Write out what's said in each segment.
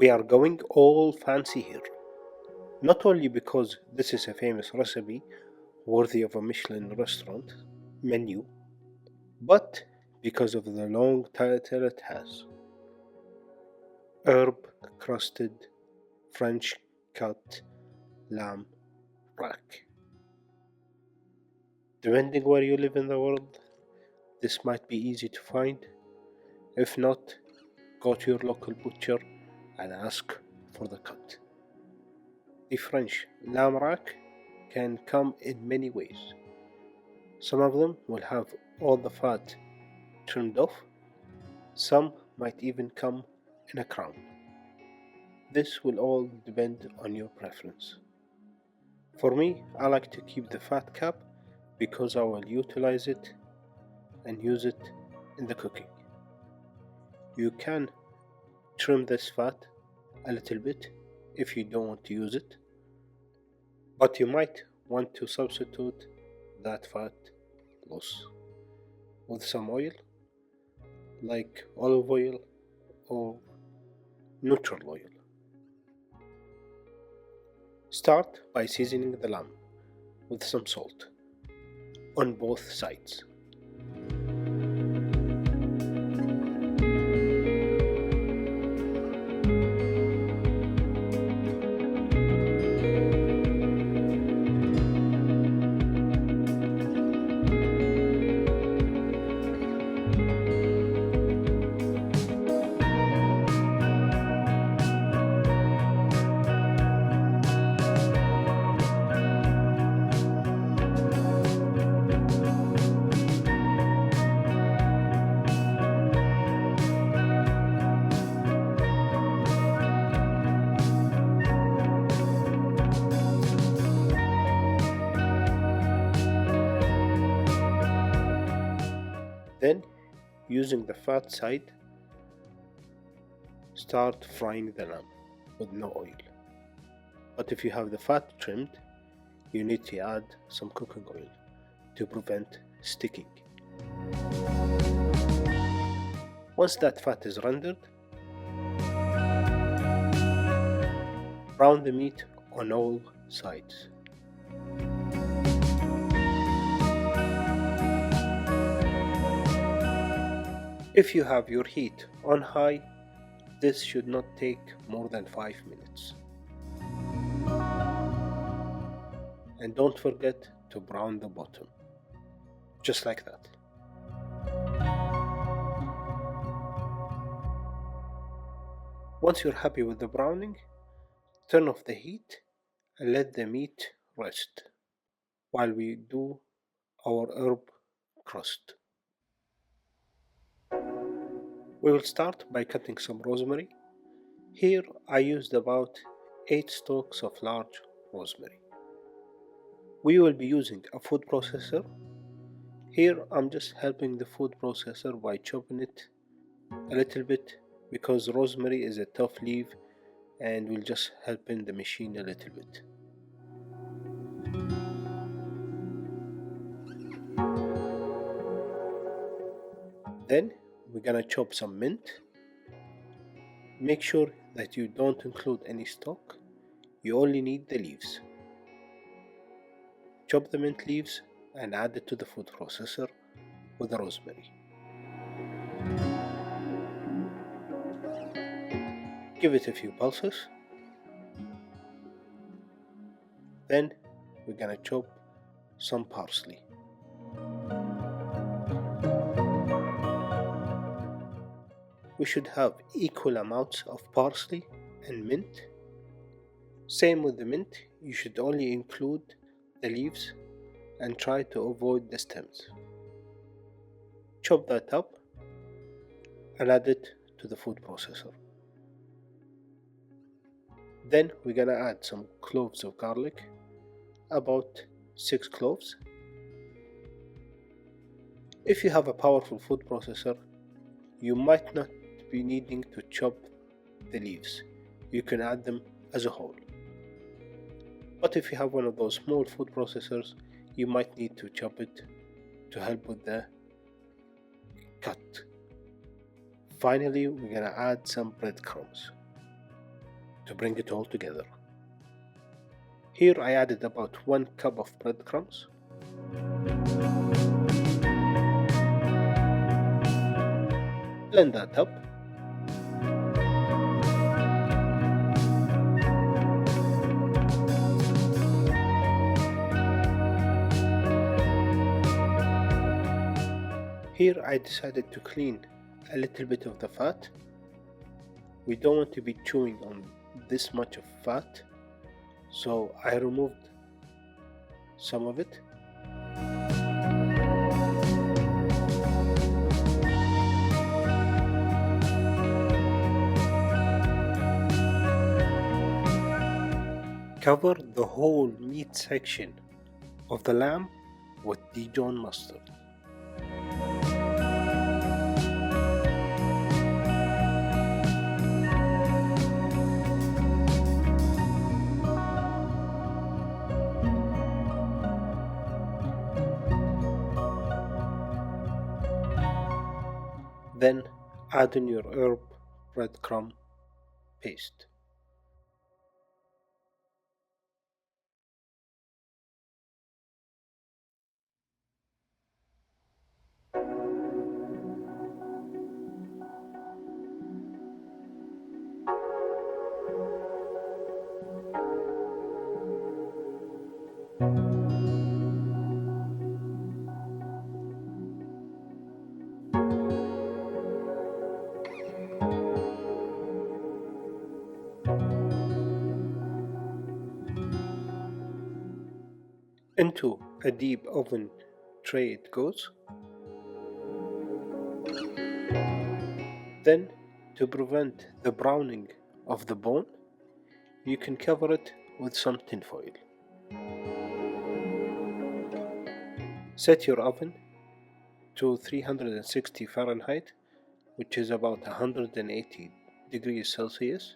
We are going all fancy here, not only because this is a famous recipe worthy of a Michelin restaurant menu, but because of the long title it has: herb crusted French cut lamb rack. Depending where you live in the world, this might be easy to find. If not, go to your local butcher and ask for the cut. The French lamb rack can come in many ways. Some of them will have all the fat trimmed off, some might even come in a crown. This will all depend on your preference. For me, I like to keep the fat cap because I will utilize it and use it in the cooking. You can trim this fat a little bit if you don't want to use it, but you might want to substitute that fat loss with some oil like olive oil or neutral oil. Start by seasoning the lamb with some salt on both sides. Then, using the fat side, start frying the lamb with no oil. But if you have the fat trimmed, you need to add some cooking oil to prevent sticking. Once that fat is rendered, brown the meat on all sides. If you have your heat on high, this should not take more than 5 minutes. And don't forget to brown the bottom, just like that. Once you're happy with the browning, turn off the heat and let the meat rest while we do our herb crust. We will start by cutting some rosemary. Here I used about 8 stalks of large rosemary. We will be using a food processor. Here I'm just helping the food processor by chopping it a little bit because rosemary is a tough leaf and will just help in the machine a little bit. Then we're gonna chop some mint. Make sure that you don't include any stalk, you only need the leaves. Chop the mint leaves and add it to the food processor with the rosemary. Give it a few pulses. Then we're gonna chop some parsley. We should have equal amounts of parsley and mint. Same with the mint, you should only include the leaves and try to avoid the stems. Chop that up and add it to the food processor. Then we're gonna add some cloves of garlic, about 6 cloves. If you have a powerful food processor, you might not be needing to chop the leaves. You can add them as a whole. But if you have one of those small food processors, you might need to chop it to help with the cut. Finally, we're gonna add some breadcrumbs. to bring it all together. Here I added about 1 cup of breadcrumbs, blend that up. Here I decided to clean a little bit of the fat. We don't want to be chewing on this much of fat, so I removed some of it. Cover the whole meat section of the lamb with Dijon mustard. Then add in your herb breadcrumb paste. Into a deep oven tray it goes. Then, to prevent the browning of the bone, you can cover it with some tinfoil. Set your oven to 360 Fahrenheit, which is about 180 degrees Celsius,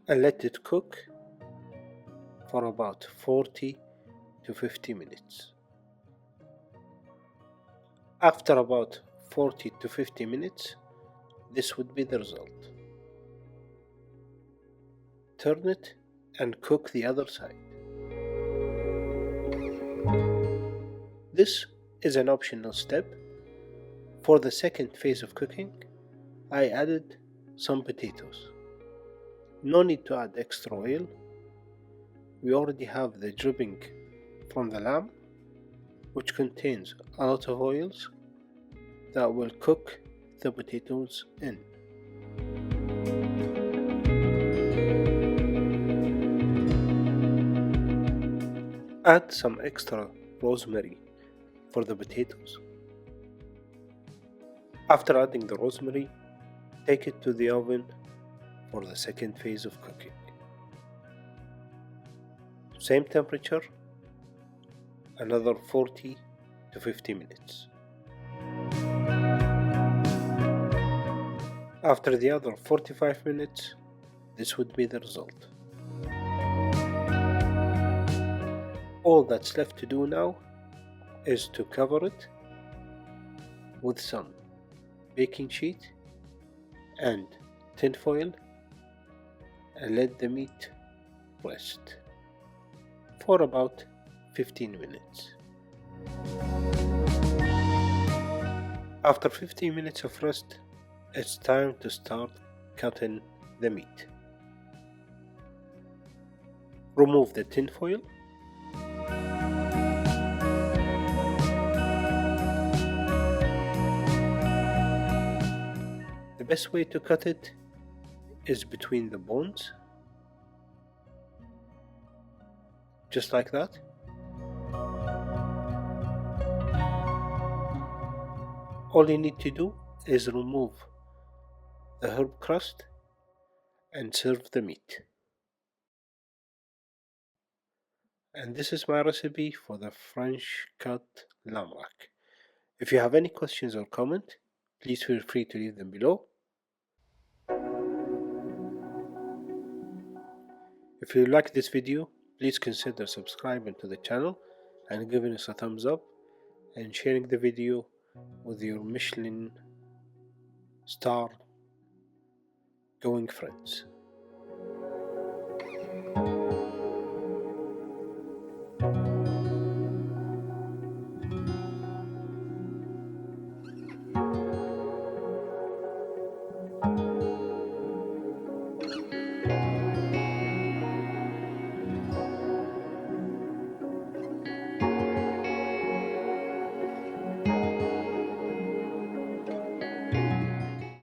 and let it cook for about 40 to 50 minutes. After about 40 to 50 minutes, this would be the result. Turn it and cook the other side. This is an optional step. For the second phase of cooking, I added some potatoes. No need to add extra oil. We already have the dripping from the lamb, which contains a lot of oils that will cook the potatoes in. Add some extra rosemary for the potatoes. After adding the rosemary, take it to the oven for the second phase of cooking. Same temperature, another 40 to 50 minutes. After the other 45 minutes, this would be the result. All that's left to do now is to cover it with some baking sheet and tinfoil and let the meat rest for about 15 minutes. After 15 minutes of rest, it's time to start cutting the meat. Remove the tinfoil. The best way to cut it is between the bones, just like that. All you need to do is remove the herb crust and serve the meat. And this is my recipe for the French cut lamb rack. If you have any questions or comment, please feel free to leave them below. If you like this video, please consider subscribing to the channel and giving us a thumbs up and sharing the video with your Michelin star going friends.